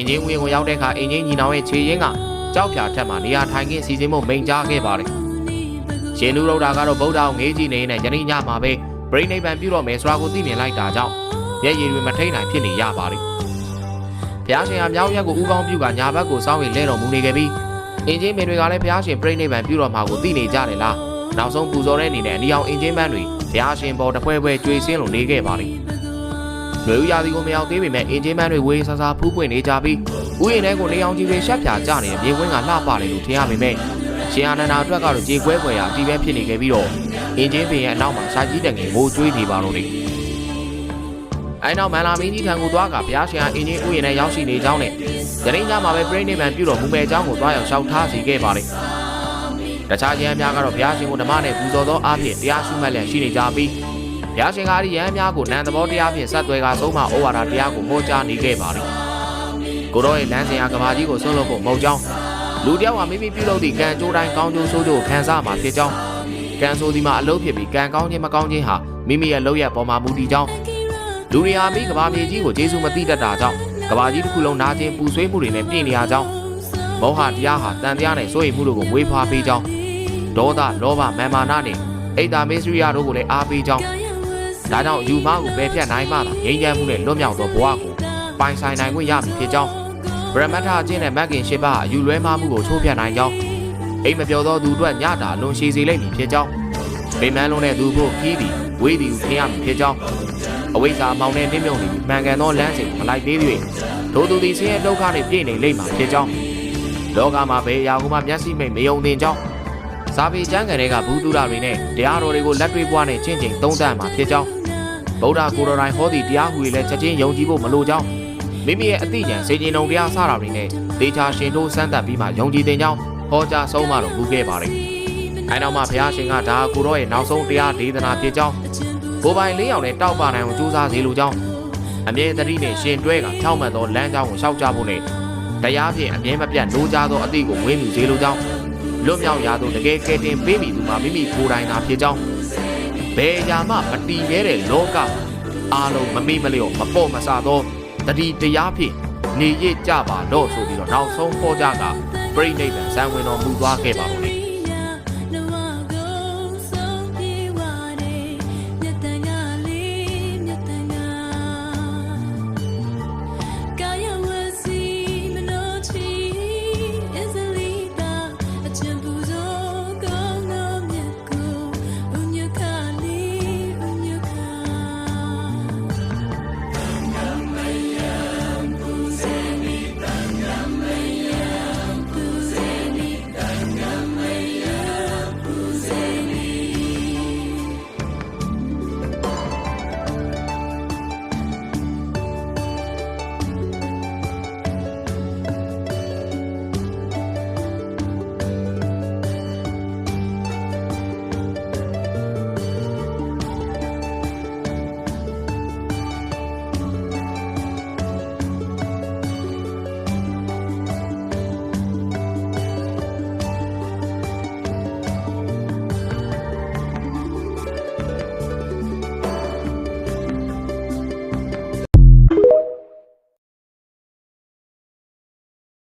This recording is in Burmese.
အင်ဂျင်ဝင်ကိုရောက်တဲ့အခါအင်ဂျင်ညီနောင်ရဲ့ခြေရင်းကကြောက်ဖြာထက်မှနေရာထိုင်ခင်းစီစဉ်မှုမိန်ကြားခဲ့ပါတယ်။ရှင်လူတော်တာကတော့ဗုဒ္ဓအောင်ငေးကြည့်နေနဲ့ယနေ့ညမှာပဲပြိဋိဘံပြုတော့မယ်ဆိုတာကိုသိမြင်လိုက်တာကြောင့်မျက်ရည်တွေမထိန်နိုင်ဖြစ်နေရပါတယ်။ဘုရားရှင်ဟာမြောက်ရက်ကိုဥကောင်းပြုကညာဘက်ကိုစောင်းရင်လဲတော်မူနေခဲ့ပြီးအင်ဂျင်ပင်တွေကလည်းဘုရားရှင်ပြိဋိဘံပြုတော်မှာကိုသိနေကြတယ်လား။နောက်ဆုံးပူဇော်တဲ့အနေနဲ့အနီအောင်အင်ဂျင်ပန်းတွေဘုရားရှင်ပေါ်တစ်ဖွဲကြွေစင်းလို့နေခဲ့ပါတယ်။လူရာသီကိုမရောက်သေးပေမဲ့အင်ဂျင်ပန်းတွေဝေးဆာဆာဖူးပွင့်နေကြပြီးဥယျာဉ်ထဲကိုနေအောင်ကြီးတွေရှက်ဖြာကြနေတဲ့မြေဝင်းကလှပတယ်လို့ထင်ရပေမဲ့ရှင်အာနန္ဒာအတွက်ကတော့ကြေကွဲပွဲရာအတီးပဲဖြစ်နေခဲ့ပြီးတော့အင်ဂျင်ပင်ရဲ့အနောက်မှာစာကြီးတငယ်မိုးကျွေးနေပါတော့တယ်။အဲနောက်မန္လာမင်းကြီးထံကိုသွားကဘုရားရှင်အင်ဂျင်ဥယျာဉ်ထဲရောက်ရှိနေကြောင်းနဲ့ယနေ့ညမှာပဲပြိဋိဘံပြုတော်မူမဲ့အကြောင်းကိုသွားရောက်လျှောက်ထားစီခဲ့ပါတယ်။တခြားရဟန်းများကတော့ဘုရားရှင်ကိုဓမ္မနဲ့ပူဇော်သောအားဖြင့်တရားရှိမှတ်လျက်ရှိနေကြပြီးဘုရားရှင်ကဒီရဟန်းများကိုနန္သဘောတရားဖြင့်ဆက်သွယ်ကဆုံးမဩဝါဒတရားကိုဟောကြားနေခဲ့ပါတယ်။ကိုရောရဲ့လမ်းစဉ်အားကဘာကြီးကိုဆွလို့ဖို့မဟုတ်ကြောင်းလူတယောက်ဟာမိမိပြုလုပ်သည့်ကံကြိုးတိုင်းကောင်းကျိုးဆိုးကျိုးခံစားမှာဖြစ်ကြောင်းကံဆိုးဒီမှာအလုပ်ဖြစ်ပြီးကံကောင်းခြင်းမကောင်းခြင်းဟာမိမိရဲ့လုပ်ရပေါ်မှာမူတည်ကြောင်းလူတွေဟာမိကဘာမြေကြီးကိုကျေးဇူးမသိတတ်တာကြောင့်ကဘာကြီးတစ်ခုလုံးနာကျင်ပူဆွေးမှုတွေနဲ့ပြည့်နေရကြောင်းမောဟတရားဟာတန်တရားနဲ့စိုးရိမ်မှုတို့ကိုမွေးဖွားပေးကြောင်းဒေါသလောဘမာမာနနဲ့အိတ်တာမေစရိယတို့ကိုလည်းအားပေးကြောင်းဒါကြောင့်ယူမကိုပယ်ဖြတ်နိုင်မှသာငြိမ်းချမ်းမှုနဲ့လွတ်မြောက်သောဘဝကိုပိုင်ဆိုင်နိုင်ခွင့်ရမည်ဖြစ်ကြောင်းဗရမတ္ထအကျင့်နဲ့မဂ်ခင်၈ပါးအယူလွဲမှားမှုကိုချိုးဖျက်နိုင်ကြောင်းအိမ်မပြောသောသူတို့ညတာလွန်ရှည်စေလိမ့်မည်ဖြစ်ကြောင်းဗိမာန်လုံးတဲ့သူဖို့ခီးသည်ဝေးသည်ကိုထင်ရမည်ဖြစ်ကြောင်းအဝိဇ္ဇာမောင်နဲ့နှိမ့်မြုံနေပြီးမှန်ကန်သောလမ်းစဉ်ကိုမလိုက်သေး၍ဒို့သူသည်ဆင်းရဲဒုက္ခနှင့်ပြည့်နေလိမ့်မှာဖြစ်ကြောင်းလောကမှာဘယ်အရာကိုမှမျက်စိမိတ်မယုံသင်ကြောင်းစာပေကျမ်းဂန်တွေကဘူးတုဒတွေနဲ့တရားတော်တွေကိုလက်တွေ့ပွားနဲ့ချင်းချင်းသုံးသပ်မှာဖြစ်ကြောင်းဗုဒ္ဓကိုယ်တော်တိုင်ဟောသည့်တရားဟူ၍လည်းချက်ချင်းယုံကြည်ဖို့မလိုကြောင်းမိမိရဲ့အသိဉာဏ်စေခြင်းုံတရားစတာတွေနဲ့ဒေချာရှင်တို့စမ်းသပ်ပြီးမှယုံကြည်တဲ့ကြောင်းဟောကြားဆုံးမတော်မူခဲ့ပါတယ်။အဲနောက်မှဘုရားရှင်ကဒါကိုတော်ရဲ့နောက်ဆုံးတရားဒေသနာဖြစ်ကြောင်းကိုပိုင်၄ယောက်နဲ့တောက်ပါနိုင်အောင်ကြိုးစားစေလိုကြောင်းအမြဲတည်းနဲ့ရှင်တွဲကဖြောင့်မတ်သောလမ်းကြောင်းကိုရှောက်ကြဖို့နဲ့တရားဖြင့်အမြဲမပြတ်နိုးကြသောအသည့်ကိုဝင်းမြူစေလိုကြောင်းလွတ်မြောက်ရာသို့တကယ်ကယ်တင်ပေးမိသူမှာမိမိကိုယ်တိုင်သာဖြစ်ကြောင်းဘယ်အရာမှမတည်မြဲတဲ့လောကအားလုံးမမေ့မလျော့မပေါ့မဆသောတတိတရားဖြင့်နေရကြပါတော့ဆိုပြီးတော့နောက်ဆုံးဟောကြားကပြိဋိဘံဇံဝင်တော်မူသွားခဲ့ပါတော့